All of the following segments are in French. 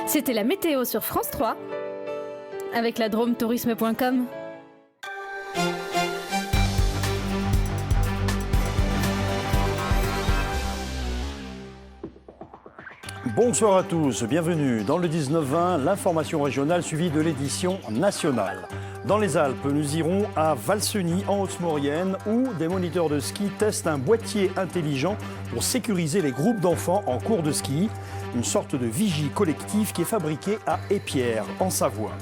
C'était la météo sur France 3 avec la drometourisme.com. Bonsoir à tous, bienvenue dans le 19-20, l'information régionale suivie de l'édition nationale. Dans les Alpes, nous irons à Valseny, en Haute-Maurienne, où des moniteurs de ski testent un boîtier intelligent pour sécuriser les groupes d'enfants en cours de ski. Une sorte de vigie collective qui est fabriquée à Épierre, en Savoie.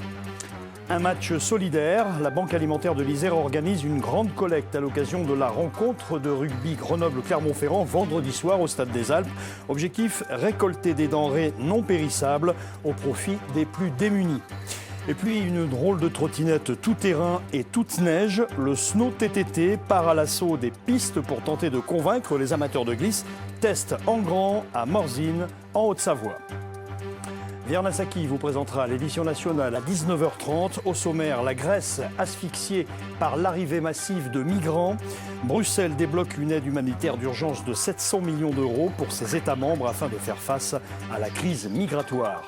Un match solidaire, la Banque alimentaire de l'Isère organise une grande collecte à l'occasion de la rencontre de rugby Grenoble-Clermont-Ferrand vendredi soir au Stade des Alpes. Objectif, récolter des denrées non périssables au profit des plus démunis. Et puis une drôle de trottinette tout-terrain et toute neige, le Snow TTT part à l'assaut des pistes pour tenter de convaincre les amateurs de glisse. Test en grand à Morzine, en Haute-Savoie. Vierna Saki vous présentera l'édition nationale à 19h30. Au sommaire, la Grèce asphyxiée par l'arrivée massive de migrants. Bruxelles débloque une aide humanitaire d'urgence de 700 millions d'euros pour ses États membres afin de faire face à la crise migratoire.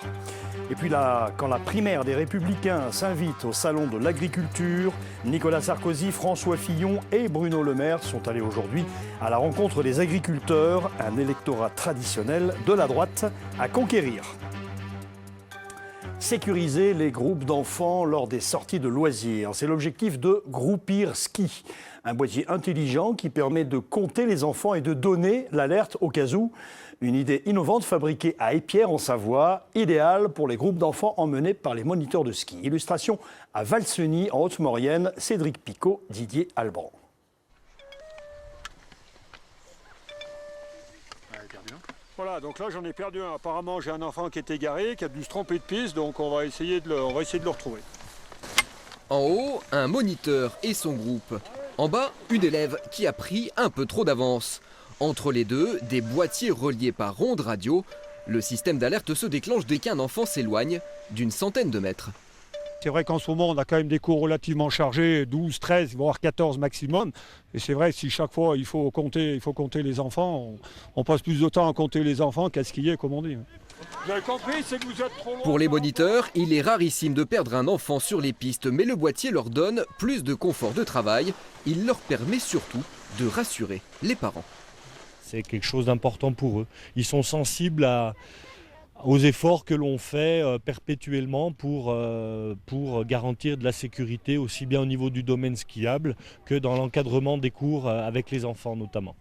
Et puis là, quand la primaire des Républicains s'invite au Salon de l'Agriculture, Nicolas Sarkozy, François Fillon et Bruno Le Maire sont allés aujourd'hui à la rencontre des agriculteurs, un électorat traditionnel de la droite à conquérir. Sécuriser les groupes d'enfants lors des sorties de loisirs. C'est l'objectif de Groupir Ski, un boîtier intelligent qui permet de compter les enfants et de donner l'alerte au cas où. Une idée innovante fabriquée à Épierre en Savoie, idéale pour les groupes d'enfants emmenés par les moniteurs de ski. Illustration à Valseny en Haute-Maurienne, Cédric Picot, Didier Alban. Voilà, donc là j'en ai perdu un. Apparemment j'ai un enfant qui est égaré, qui a dû se tromper de piste, donc on va essayer de le retrouver. En haut, un moniteur et son groupe. En bas, une élève qui a pris un peu trop d'avance. Entre les deux, des boîtiers reliés par ronde radio. Le système d'alerte se déclenche dès qu'un enfant s'éloigne d'une centaine de mètres. C'est vrai qu'en ce moment, on a quand même des cours relativement chargés, 12, 13, voire 14 maximum. Et c'est vrai que si chaque fois, il faut compter les enfants, on passe plus de temps à compter les enfants qu'à skier, comme on dit. Vous avez compris, c'est que vous êtes trop loin. Pour les moniteurs, il est rarissime de perdre un enfant sur les pistes, mais le boîtier leur donne plus de confort de travail. Il leur permet surtout de rassurer les parents. C'est quelque chose d'important pour eux. Ils sont sensibles aux efforts que l'on fait perpétuellement pour garantir de la sécurité, aussi bien au niveau du domaine skiable que dans l'encadrement des cours avec les enfants notamment.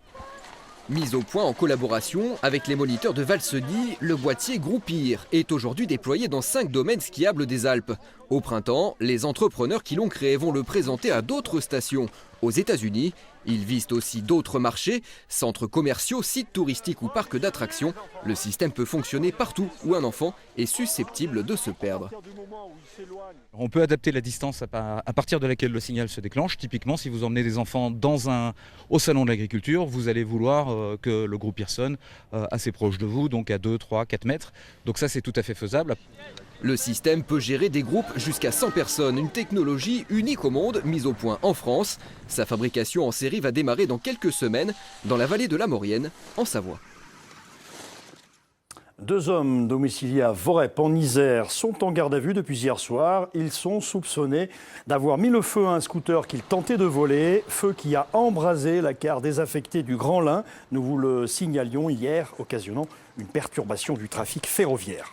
Mis au point en collaboration avec les moniteurs de Valseny, le boîtier Groupir est aujourd'hui déployé dans 5 domaines skiables des Alpes. Au printemps, les entrepreneurs qui l'ont créé vont le présenter à d'autres stations. Aux États-Unis, ils visent aussi d'autres marchés, centres commerciaux, sites touristiques ou parcs d'attractions. Le système peut fonctionner partout où un enfant est susceptible de se perdre. On peut adapter la distance à partir de laquelle le signal se déclenche. Typiquement, si vous emmenez des enfants au salon de l'agriculture, vous allez vouloir que le groupe sonne assez proche de vous, donc à 2, 3, 4 mètres. Donc ça, c'est tout à fait faisable. Le système peut gérer des groupes jusqu'à 100 personnes, une technologie unique au monde, mise au point en France. Sa fabrication en série va démarrer dans quelques semaines dans la vallée de la Maurienne, en Savoie. 2 hommes domiciliés à Vorep en Isère sont en garde à vue depuis hier soir. Ils sont soupçonnés d'avoir mis le feu à un scooter qu'ils tentaient de voler, feu qui a embrasé la gare désaffectée du Grand Lin. Nous vous le signalions hier, occasionnant une perturbation du trafic ferroviaire.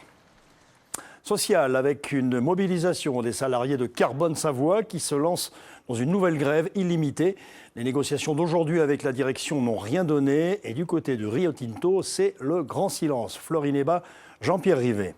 Social, avec une mobilisation des salariés de Carbone Savoie qui se lancent dans une nouvelle grève illimitée. Les négociations d'aujourd'hui avec la direction n'ont rien donné. Et du côté de Rio Tinto, c'est le grand silence. Florine Heba, Jean-Pierre Rivet.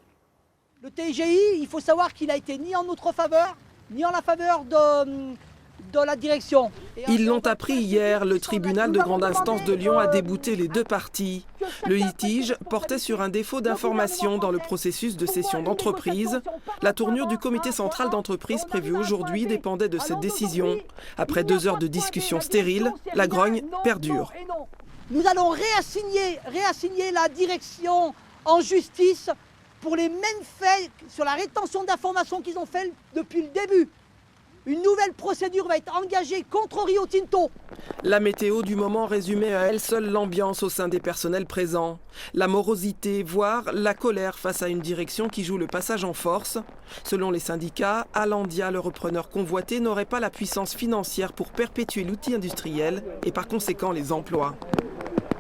Le TGI, il faut savoir qu'il a été ni en notre faveur, ni en la faveur de la direction. Ils l'ont appris hier, le tribunal de grande instance de Lyon a débouté les 2 parties. Le litige portait sur un défaut d'information dans le processus de cession d'entreprise. La tournure du comité central d'entreprise prévue aujourd'hui dépendait de cette décision. Après 2 heures de discussion stérile, la grogne perdure. Nous allons réassigner la direction en justice pour les mêmes faits sur la rétention d'informations qu'ils ont fait depuis le début. Une nouvelle procédure va être engagée contre Rio Tinto. La météo du moment résumait à elle seule l'ambiance au sein des personnels présents. La morosité, voire la colère face à une direction qui joue le passage en force. Selon les syndicats, Alandia, le repreneur convoité, n'aurait pas la puissance financière pour perpétuer l'outil industriel et par conséquent les emplois.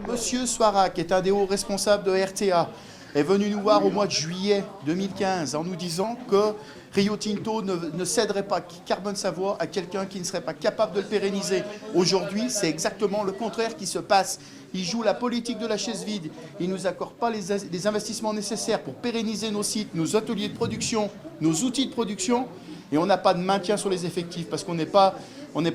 Monsieur Soara, qui est un des hauts responsables de RTA, est venu nous voir au mois de juillet 2015 en nous disant que Rio Tinto ne céderait pas Carbone Savoie à quelqu'un qui ne serait pas capable de le pérenniser. Aujourd'hui, c'est exactement le contraire qui se passe. Il joue la politique de la chaise vide. Il ne nous accorde pas les investissements nécessaires pour pérenniser nos sites, nos ateliers de production, nos outils de production. Et on n'a pas de maintien sur les effectifs parce qu'on n'est pas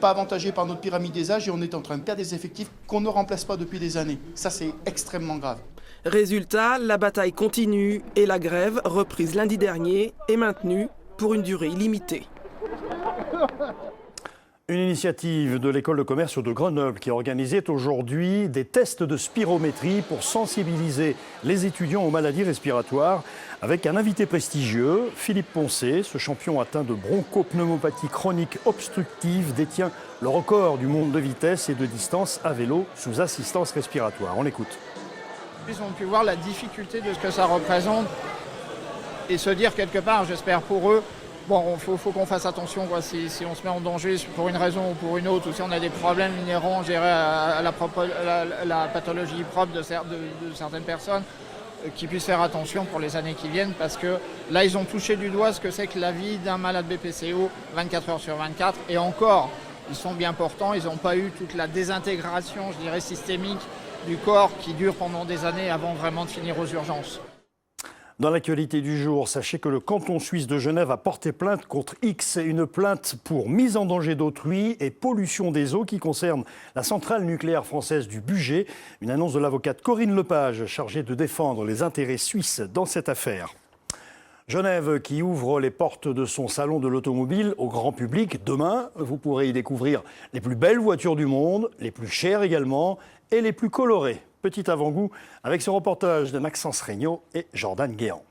avantagé par notre pyramide des âges et on est en train de perdre des effectifs qu'on ne remplace pas depuis des années. Ça, c'est extrêmement grave. Résultat, la bataille continue et la grève, reprise lundi dernier, est maintenue pour une durée illimitée. Une initiative de l'école de commerce de Grenoble qui organisait aujourd'hui des tests de spirométrie pour sensibiliser les étudiants aux maladies respiratoires avec un invité prestigieux, Philippe Poncet. Ce champion atteint de bronchopneumopathie chronique obstructive détient le record du monde de vitesse et de distance à vélo sous assistance respiratoire. On l'écoute. Ils ont pu voir la difficulté de ce que ça représente et se dire quelque part, j'espère pour eux, bon, il faut qu'on fasse attention quoi, si on se met en danger pour une raison ou pour une autre, ou si on a des problèmes inhérents gérés à la pathologie propre de certaines personnes, qui puissent faire attention pour les années qui viennent, parce que là, ils ont touché du doigt ce que c'est que la vie d'un malade BPCO 24 heures sur 24, et encore, ils sont bien portants, ils n'ont pas eu toute la désintégration, je dirais, systémique du corps qui dure pendant des années avant vraiment de finir aux urgences. Dans l'actualité du jour, sachez que le canton suisse de Genève a porté plainte contre X, une plainte pour mise en danger d'autrui et pollution des eaux qui concerne la centrale nucléaire française du Bugey. Une annonce de l'avocate Corinne Lepage, chargée de défendre les intérêts suisses dans cette affaire. Genève qui ouvre les portes de son salon de l'automobile au grand public. Demain, vous pourrez y découvrir les plus belles voitures du monde, les plus chères également et les plus colorées. Petit avant-goût avec ce reportage de Maxence Regnault et Jordan Guéant.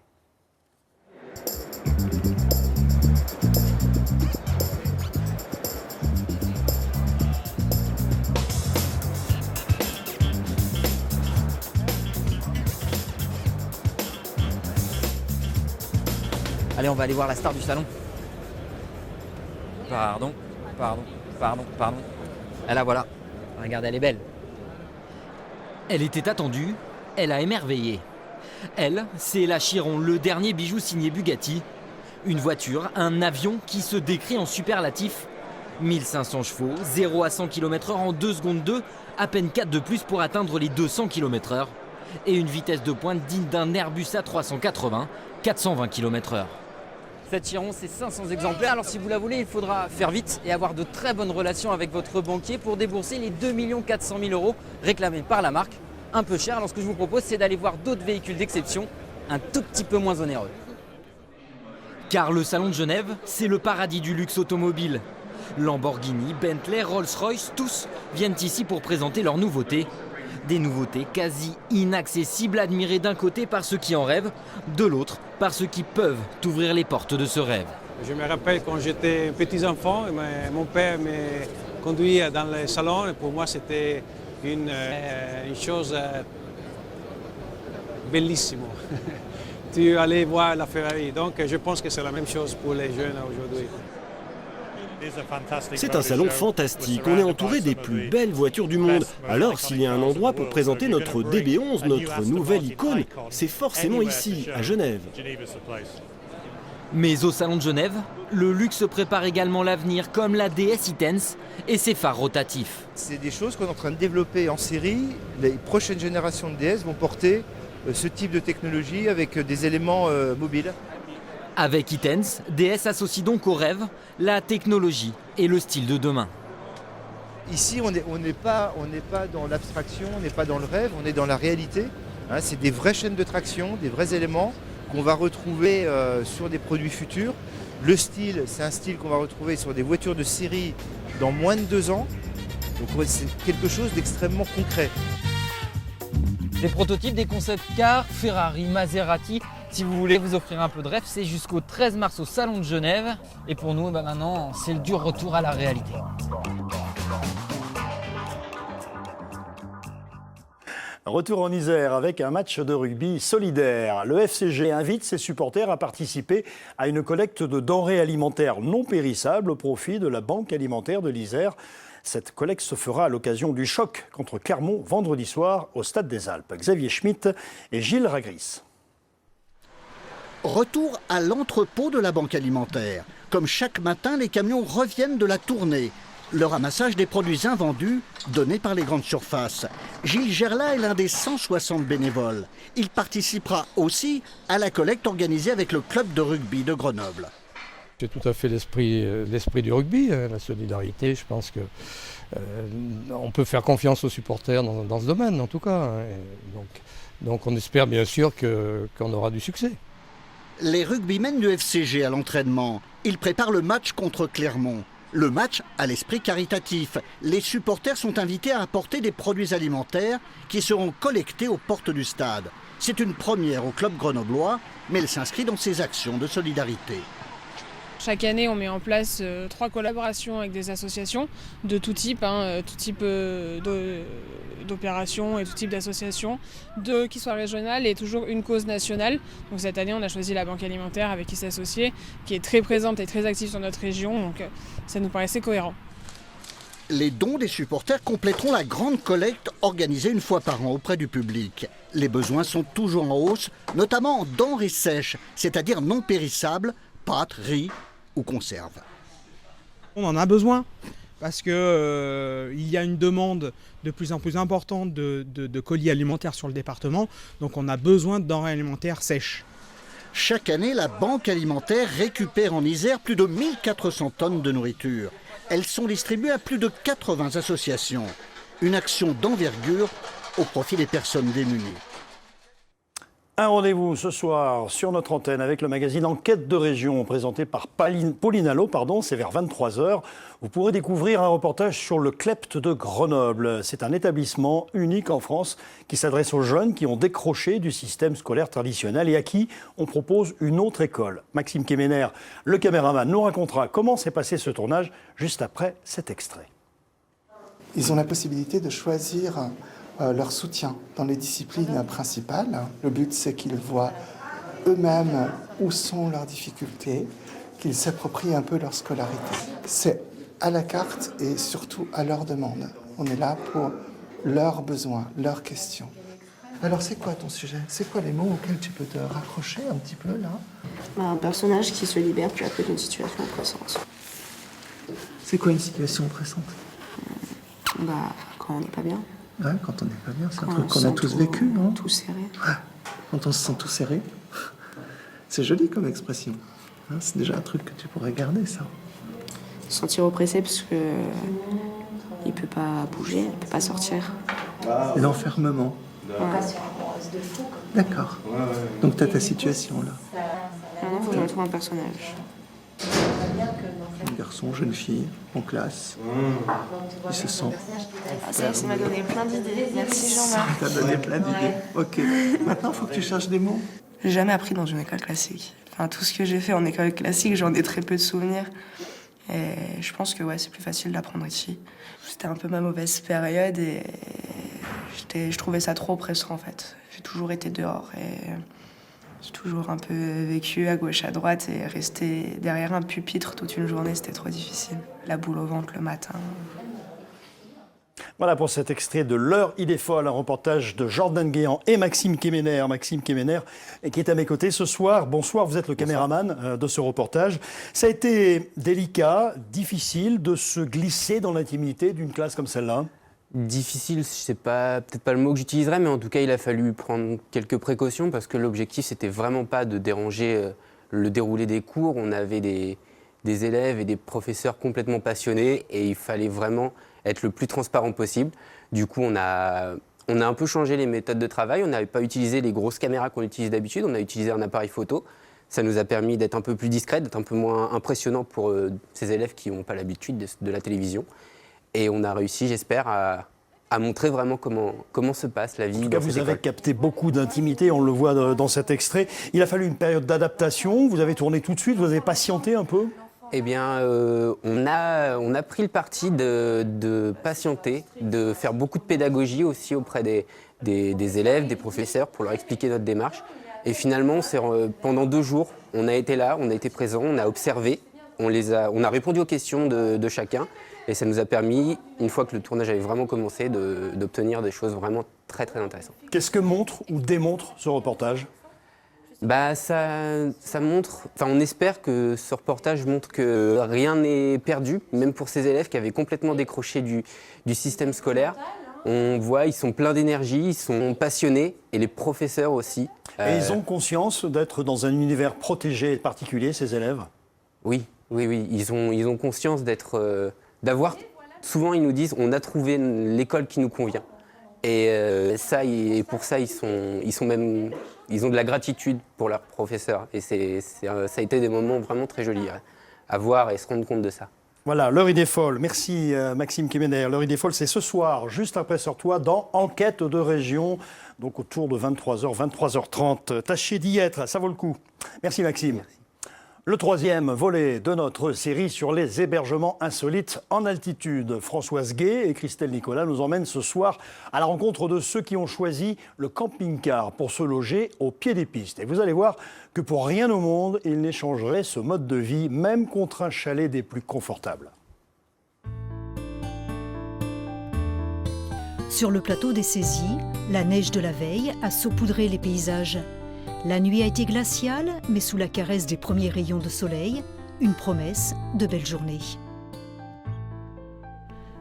Allez, on va aller voir la star du salon. Pardon. Ah la voilà. Regardez, elle est belle. Elle était attendue, elle a émerveillé. Elle, c'est la Chiron, le dernier bijou signé Bugatti. Une voiture, un avion qui se décrit en superlatif. 1500 chevaux, 0 à 100 km/h en 2 secondes 2, à peine 4 de plus pour atteindre les 200 km/h. Et une vitesse de pointe digne d'un Airbus A380, 420 km/h. Cette Chiron, c'est 500 exemplaires. Alors si vous la voulez, il faudra faire vite et avoir de très bonnes relations avec votre banquier pour débourser les 2 400 000 € réclamés par la marque. Un peu cher. Alors ce que je vous propose, c'est d'aller voir d'autres véhicules d'exception, un tout petit peu moins onéreux. Car le salon de Genève, c'est le paradis du luxe automobile. Lamborghini, Bentley, Rolls-Royce, tous viennent ici pour présenter leurs nouveautés. Des nouveautés quasi inaccessibles, admirées d'un côté par ceux qui en rêvent, de l'autre par ceux qui peuvent ouvrir les portes de ce rêve. Je me rappelle quand j'étais petit enfant, mon père me conduisait dans le salon et pour moi c'était une chose bellissime. Tu allais voir la Ferrari, donc je pense que c'est la même chose pour les jeunes aujourd'hui. C'est un salon fantastique, on est entouré des plus belles voitures du monde. Alors s'il y a un endroit pour présenter notre DB11, notre nouvelle icône, c'est forcément ici, à Genève. Mais au salon de Genève, le luxe prépare également l'avenir, comme la DS E-Tense et ses phares rotatifs. C'est des choses qu'on est en train de développer en série. Les prochaines générations de DS vont porter ce type de technologie avec des éléments mobiles. Avec E-Tense, DS associe donc au rêve la technologie et le style de demain. Ici, on n'est pas dans l'abstraction, on n'est pas dans le rêve, on est dans la réalité. C'est des vraies chaînes de traction, des vrais éléments qu'on va retrouver sur des produits futurs. Le style, c'est un style qu'on va retrouver sur des voitures de série dans moins de 2 ans. Donc c'est quelque chose d'extrêmement concret. Des prototypes, des concept cars, Ferrari, Maserati, Si vous voulez vous offrir un peu de rêve, c'est jusqu'au 13 mars au Salon de Genève. Et pour nous, maintenant, c'est le dur retour à la réalité. Retour en Isère avec un match de rugby solidaire. Le FCG invite ses supporters à participer à une collecte de denrées alimentaires non périssables au profit de la Banque alimentaire de l'Isère. Cette collecte se fera à l'occasion du choc contre Clermont vendredi soir au Stade des Alpes. Xavier Schmitt et Gilles Ragris. Retour à l'entrepôt de la Banque alimentaire. Comme chaque matin, les camions reviennent de la tournée. Le ramassage des produits invendus donnés par les grandes surfaces. Gilles Gerla est l'un des 160 bénévoles. Il participera aussi à la collecte organisée avec le club de rugby de Grenoble. C'est tout à fait l'esprit du rugby, la solidarité. Je pense que on peut faire confiance aux supporters dans ce domaine, en tout cas. Donc on espère bien sûr qu'on aura du succès. Les rugbymen du FCG à l'entraînement, ils préparent le match contre Clermont. Le match a l'esprit caritatif. Les supporters sont invités à apporter des produits alimentaires qui seront collectés aux portes du stade. C'est une première au club grenoblois, mais elle s'inscrit dans ses actions de solidarité. Chaque année, on met en place 3 collaborations avec des associations de tout type d'opérations et tout type d'associations, qui soient régionales et toujours une cause nationale. Donc cette année, on a choisi la Banque alimentaire avec qui s'associer, qui est très présente et très active sur notre région, donc ça nous paraissait cohérent. Les dons des supporters compléteront la grande collecte organisée une fois par an auprès du public. Les besoins sont toujours en hausse, notamment en denrées sèches, c'est-à-dire non périssables, pâtes, riz ou conserves. On en a besoin parce qu'il y a une demande de plus en plus importante de colis alimentaires sur le département, donc on a besoin de denrées alimentaires sèches. Chaque année, la Banque alimentaire récupère en Isère plus de 1400 tonnes de nourriture. Elles sont distribuées à plus de 80 associations. Une action d'envergure au profit des personnes démunies. Un rendez-vous ce soir sur notre antenne avec le magazine Enquête de région présenté par Pauline Allo, c'est vers 23h. Vous pourrez découvrir un reportage sur le Klept de Grenoble. C'est un établissement unique en France qui s'adresse aux jeunes qui ont décroché du système scolaire traditionnel et à qui on propose une autre école. Maxime Kemener, le caméraman, nous racontera comment s'est passé ce tournage juste après cet extrait. Ils ont la possibilité de choisir leur soutien dans les disciplines principales. Le but, c'est qu'ils voient eux-mêmes où sont leurs difficultés, qu'ils s'approprient un peu leur scolarité. C'est à la carte et surtout à leur demande. On est là pour leurs besoins, leurs questions. Alors, c'est quoi ton sujet? C'est quoi les mots auxquels tu peux te raccrocher un petit peu, là? Un personnage qui se libère peu à peu d'une situation oppressante. C'est quoi une situation oppressante? Quand on n'est pas bien. Ouais, quand on n'est pas bien, c'est un truc qu'on a tous vécu, non? Tout serré. Ouais. Quand on se sent tout serré. C'est joli comme expression. Hein, c'est déjà un truc que tu pourrais garder, ça. Se sentir oppressé parce que il peut pas bouger, il peut pas sortir. L'enfermement. Ouais. D'accord. Donc t'as ta situation là. Maintenant, il faut que je retrouve un personnage. Un garçon, jeune fille, en classe. Il se sent. Ça m'a donné plein d'idées. Merci Jean-Marc. Ça t'a donné plein d'idées. Ok. Maintenant, il faut que tu cherches des mots. J'ai jamais appris dans une école classique. Enfin, tout ce que j'ai fait en école classique, j'en ai très peu de souvenirs. Et je pense que c'est plus facile d'apprendre ici. C'était un peu ma mauvaise période et je trouvais ça trop oppressant en fait. J'ai toujours été dehors et j'ai toujours un peu vécu à gauche, à droite et rester derrière un pupitre toute une journée, c'était trop difficile. La boule au ventre le matin. Voilà pour cet extrait de L'heure idée folle, un reportage de Jordan Guéant et Maxime Kemener. Maxime Kemener qui est à mes côtés ce soir. Bonsoir, vous êtes le caméraman de ce reportage. Ça a été délicat, difficile de se glisser dans l'intimité d'une classe comme celle-là? Difficile, c'est peut-être pas le mot que j'utiliserais, mais en tout cas, il a fallu prendre quelques précautions parce que l'objectif, c'était vraiment pas de déranger le déroulé des cours. On avait des élèves et des professeurs complètement passionnés et il fallait vraiment être le plus transparent possible. Du coup, on a un peu changé les méthodes de travail. On n'avait pas utilisé les grosses caméras qu'on utilise d'habitude. On a utilisé un appareil photo. Ça nous a permis d'être un peu plus discret, d'être un peu moins impressionnant pour ces élèves qui n'ont pas l'habitude de la télévision. Et on a réussi, j'espère, à à montrer vraiment comment se passe la vie. En tout cas, dans cette vous avez école. capté beaucoup d'intimité, on le voit dans cet extrait. Il a fallu une période d'adaptation, vous avez tourné tout de suite, vous avez patienté un peu? Eh bien, on a pris le parti de patienter, de faire beaucoup de pédagogie aussi auprès des élèves, des professeurs, pour leur expliquer notre démarche. Et finalement, pendant 2 jours, on a été là, on a été présents, on a observé, on a répondu aux questions de chacun. Et ça nous a permis, une fois que le tournage avait vraiment commencé, d'obtenir des choses vraiment très très intéressantes. Qu'est-ce que montre ou démontre ce reportage? Ça montre, on espère que ce reportage montre que rien n'est perdu, même pour ces élèves qui avaient complètement décroché du système scolaire. On voit, ils sont pleins d'énergie, ils sont passionnés, et les professeurs aussi. Et ils ont conscience d'être dans un univers protégé et particulier, ces élèves? Oui, ils ont conscience d'avoir... Souvent, ils nous disent, on a trouvé l'école qui nous convient. Et pour ça, ils ont de la gratitude pour leurs professeurs. Et ça a été des moments vraiment très jolis à voir et se rendre compte de ça. Voilà, l'heure idée folle. Merci Maxime Kemener. L'heure idée folle, c'est ce soir, juste après Sur-Toi, dans Enquête de région, donc autour de 23h, 23h30. Tâchez d'y être, ça vaut le coup. Merci Maxime. Merci. Le 3e volet de notre série sur les hébergements insolites en altitude. Françoise Gay et Christelle Nicolas nous emmènent ce soir à la rencontre de ceux qui ont choisi le camping-car pour se loger au pied des pistes. Et vous allez voir que pour rien au monde, ils n'échangeraient ce mode de vie, même contre un chalet des plus confortables. Sur le plateau des Saisies, la neige de la veille a saupoudré les paysages. La nuit a été glaciale, mais sous la caresse des premiers rayons de soleil, une promesse de belles journées.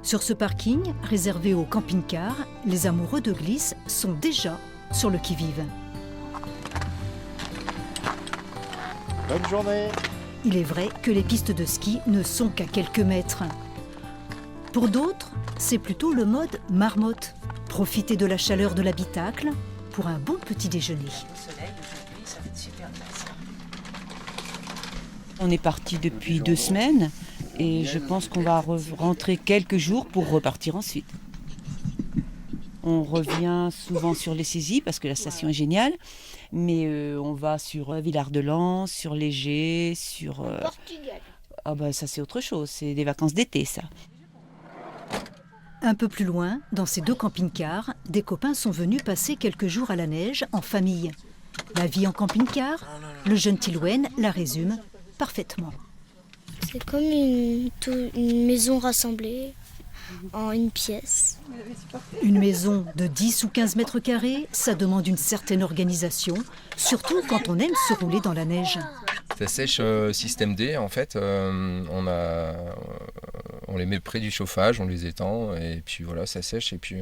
Sur ce parking, réservé aux camping-cars, les amoureux de glisse sont déjà sur le qui-vive. Bonne journée. Il est vrai que les pistes de ski ne sont qu'à quelques mètres. Pour d'autres, c'est plutôt le mode marmotte. Profiter de la chaleur de l'habitacle pour un bon petit déjeuner. On est parti depuis 2 semaines et je pense qu'on va rentrer quelques jours pour repartir ensuite. On revient souvent sur les Saisies parce que la station est géniale, mais on va sur Villard-de-Lans, sur Léger, sur... Portugal. Ça c'est autre chose, c'est des vacances d'été ça. Un peu plus loin, dans ces 2 camping-cars, des copains sont venus passer quelques jours à la neige en famille. La vie en camping-car, le jeune Tilwen la résume parfaitement. C'est comme une maison rassemblée en une pièce. Une maison de 10 ou 15 mètres carrés, ça demande une certaine organisation, surtout quand on aime se rouler dans la neige. Ça sèche système D en fait, on les met près du chauffage, on les étend et puis voilà ça sèche et puis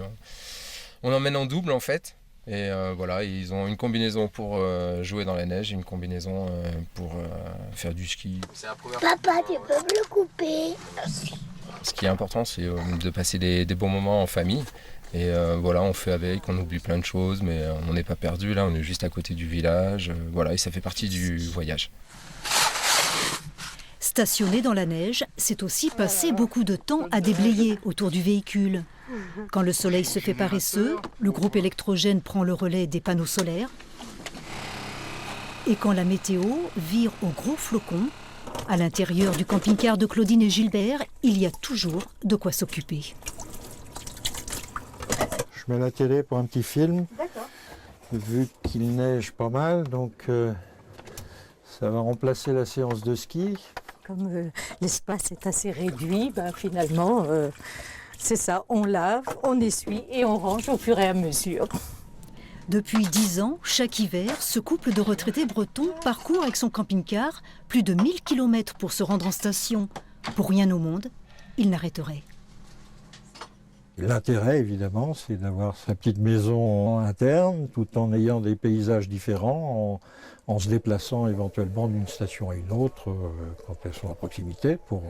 on emmène en double en fait. Et voilà, ils ont une combinaison pour jouer dans la neige et une combinaison pour faire du ski. Papa, tu peux me le couper? Ce qui est important, c'est de passer des bons moments en famille. Et voilà, on fait avec, on oublie plein de choses, mais on n'est pas perdu là, on est juste à côté du village. Voilà, et ça fait partie du voyage. Stationner dans la neige, c'est aussi passer beaucoup de temps à déblayer autour du véhicule. Quand le soleil se fait paresseux, le groupe électrogène prend le relais des panneaux solaires. Et quand la météo vire au gros flocon, à l'intérieur du camping-car de Claudine et Gilbert, il y a toujours de quoi s'occuper. Je mets la télé pour un petit film, vu qu'il neige pas mal, donc ça va remplacer la séance de ski. Comme l'espace est assez réduit, finalement, c'est ça, on lave, on essuie et on range au fur et à mesure. Depuis 10 ans, chaque hiver, ce couple de retraités bretons parcourt avec son camping-car plus de 1000 km pour se rendre en station. Pour rien au monde, il n'arrêterait. L'intérêt, évidemment, c'est d'avoir sa petite maison interne, tout en ayant des paysages différents, en se déplaçant éventuellement d'une station à une autre, quand elles sont à proximité, pour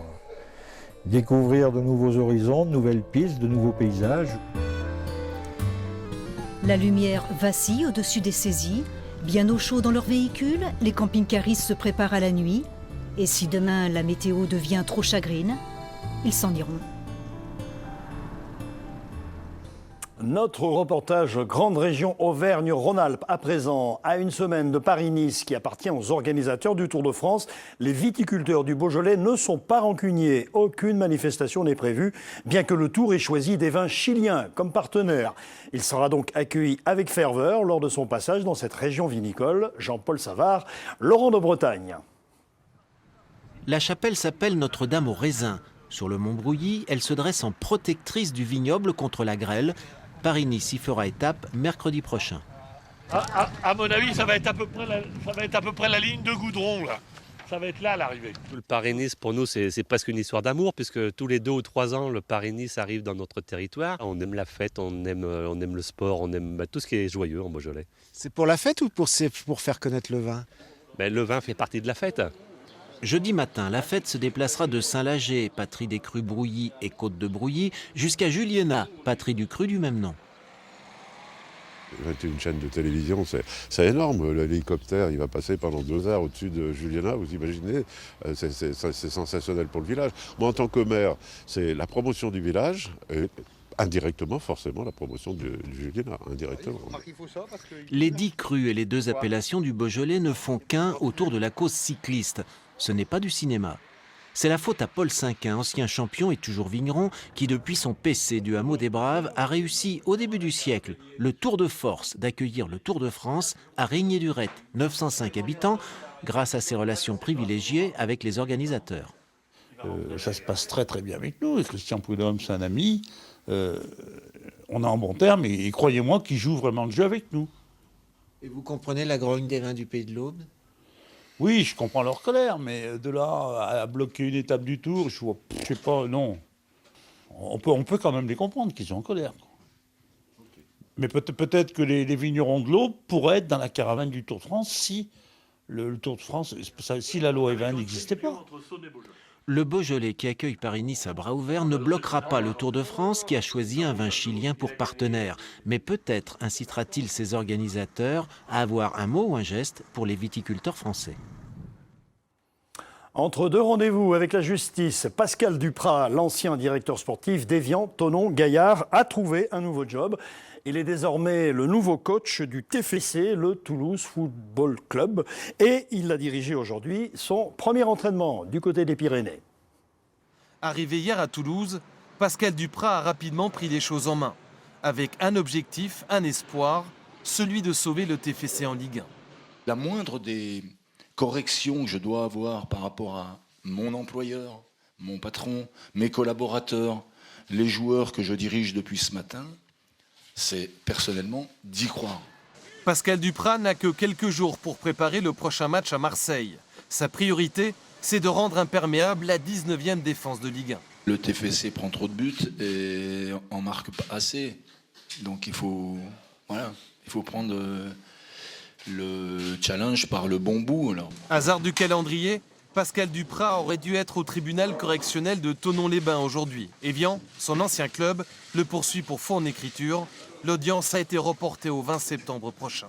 découvrir de nouveaux horizons, de nouvelles pistes, de nouveaux paysages. La lumière vacille au-dessus des Saisies. Bien au chaud dans leur véhicule, les camping-caristes se préparent à la nuit. Et si demain la météo devient trop chagrine, ils s'en iront. Notre reportage Grande Région Auvergne-Rhône-Alpes à présent. À une semaine de Paris-Nice qui appartient aux organisateurs du Tour de France, les viticulteurs du Beaujolais ne sont pas rancuniers. Aucune manifestation n'est prévue, bien que le Tour ait choisi des vins chiliens comme partenaires. Il sera donc accueilli avec ferveur lors de son passage dans cette région vinicole. Jean-Paul Savard, Laurent de Bretagne. La chapelle s'appelle Notre-Dame aux raisins. Sur le mont Brouilly, elle se dresse en protectrice du vignoble contre la grêle. Paris-Nice y fera étape mercredi prochain. À mon avis, ça va être à peu près la ligne de goudron, là. Ça va être là, à l'arrivée. Le Paris-Nice, pour nous, c'est presque une histoire d'amour, puisque tous les 2 ou 3 ans, le Paris-Nice arrive dans notre territoire. On aime la fête, on aime le sport, on aime tout ce qui est joyeux en Beaujolais. C'est pour la fête ou pour faire connaître le vin? Le vin fait partie de la fête. Jeudi matin, la fête se déplacera de Saint-Lager, patrie des crus Brouilly et Côte de Brouilly, jusqu'à Juliena, patrie du cru du même nom. 21 chaînes de télévision, c'est énorme. L'hélicoptère, il va passer pendant 2 heures au-dessus de Juliena, vous imaginez, c'est sensationnel pour le village. Moi, en tant que maire, c'est la promotion du village et indirectement, forcément, la promotion du Juliena, indirectement. Les 10 crus et les 2 appellations du Beaujolais ne font qu'un autour de la cause cycliste. Ce n'est pas du cinéma. C'est la faute à Paul Cinquin, ancien champion et toujours vigneron, qui depuis son PC du hameau des Braves a réussi au début du siècle le tour de force d'accueillir le Tour de France à Régnier-Durette, 905 habitants, grâce à ses relations privilégiées avec les organisateurs. Ça se passe très très bien avec nous, et Christian Prudhomme c'est un ami, on est en bon terme et croyez-moi qu'il joue vraiment le jeu avec nous. Et vous comprenez la grogne des vins du Pays de l'Aube? Oui, je comprends leur colère, mais de là à bloquer une étape du Tour, je sais pas, non. On peut quand même les comprendre qu'ils sont en colère. Mais peut-être que les vignerons de l'Aube pourraient être dans la caravane du Tour de France si le Tour de France, si la loi Evin n'existait pas. Le Beaujolais qui accueille Paris-Nice à bras ouverts ne bloquera pas le Tour de France qui a choisi un vin chilien pour partenaire. Mais peut-être incitera-t-il ses organisateurs à avoir un mot ou un geste pour les viticulteurs français. Entre 2 rendez-vous avec la justice, Pascal Duprat, l'ancien directeur sportif d'Évian, Thonon, Gaillard, a trouvé un nouveau job. Il est désormais le nouveau coach du TFC, le Toulouse Football Club. Et il a dirigé aujourd'hui son premier entraînement du côté des Pyrénées. Arrivé hier à Toulouse, Pascal Duprat a rapidement pris les choses en main. Avec un objectif, un espoir, celui de sauver le TFC en Ligue 1. La moindre des corrections que je dois avoir par rapport à mon employeur, mon patron, mes collaborateurs, les joueurs que je dirige depuis ce matin, c'est personnellement d'y croire. Pascal Duprat n'a que quelques jours pour préparer le prochain match à Marseille. Sa priorité, c'est de rendre imperméable la 19e défense de Ligue 1. Le TFC prend trop de buts et en marque pas assez. Donc il faut prendre le challenge par le bon bout. Alors. Hasard du calendrier, Pascal Duprat aurait dû être au tribunal correctionnel de Thonon-les-Bains aujourd'hui. Évian, son ancien club, le poursuit pour faux en écriture. L'audience a été reportée au 20 septembre prochain.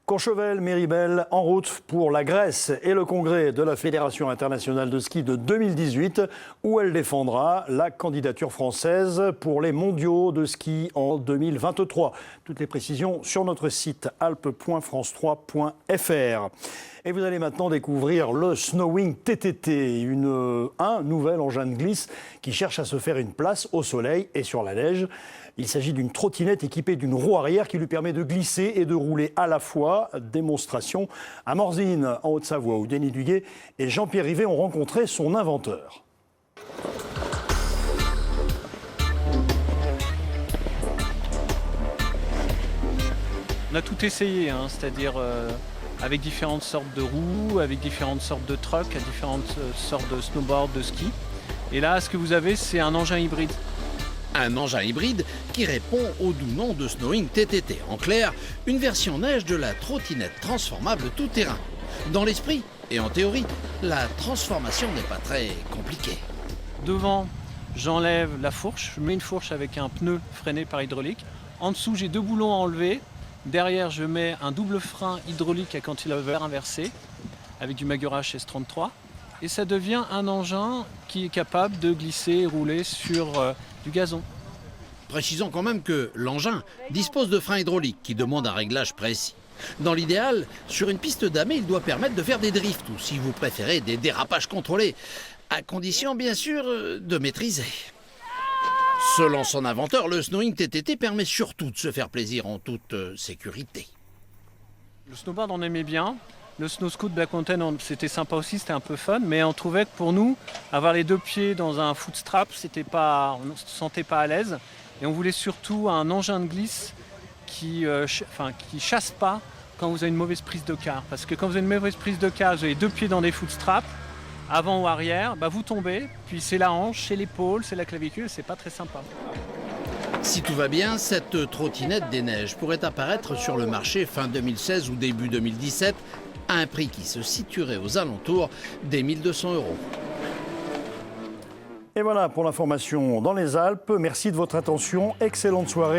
Courchevel, Méribel, en route pour la Grèce et le congrès de la Fédération internationale de ski de 2018, où elle défendra la candidature française pour les mondiaux de ski en 2023. Toutes les précisions sur notre site alpes.france3.fr. Et vous allez maintenant découvrir le Snowing TTT, un nouvel engin de glisse qui cherche à se faire une place au soleil et sur la neige. Il s'agit d'une trottinette équipée d'une roue arrière qui lui permet de glisser et de rouler à la fois. Démonstration à Morzine, en Haute-Savoie, où Denis Duguet et Jean-Pierre Rivet ont rencontré son inventeur. On a tout essayé, c'est-à-dire avec différentes sortes de roues, avec différentes sortes de trucks, différentes sortes de snowboard, de ski. Et là, ce que vous avez, c'est un engin hybride. Un engin hybride qui répond au doux nom de Snowing TTT. En clair, une version neige de la trottinette transformable tout-terrain. Dans l'esprit et en théorie, la transformation n'est pas très compliquée. Devant, j'enlève la fourche, je mets une fourche avec un pneu freiné par hydraulique. En dessous, j'ai 2 boulons à enlever. Derrière, je mets un double frein hydraulique à cantilever inversé avec du Magura S33. Et ça devient un engin qui est capable de glisser et rouler sur du gazon. Précisons quand même que l'engin dispose de freins hydrauliques qui demandent un réglage précis. Dans l'idéal, sur une piste damée, il doit permettre de faire des drifts ou, si vous préférez, des dérapages contrôlés, à condition bien sûr de maîtriser. Selon son inventeur, le Snowing TTT permet surtout de se faire plaisir en toute sécurité. Le snowboard, on aimait bien. Le snow scoot Black Mountain, c'était sympa aussi, c'était un peu fun. Mais on trouvait que pour nous, avoir les deux pieds dans un foot strap, on ne se sentait pas à l'aise. Et on voulait surtout un engin de glisse qui chasse pas quand vous avez une mauvaise prise de quart. Parce que quand vous avez une mauvaise prise de quart, vous avez deux pieds dans des foot straps, avant ou arrière, vous tombez, puis c'est la hanche, c'est l'épaule, c'est la clavicule, c'est pas très sympa. Si tout va bien, cette trottinette des neiges pourrait apparaître sur le marché fin 2016 ou début 2017 à un prix qui se situerait aux alentours des 1 200 €. Et voilà pour l'information dans les Alpes. Merci de votre attention. Excellente soirée.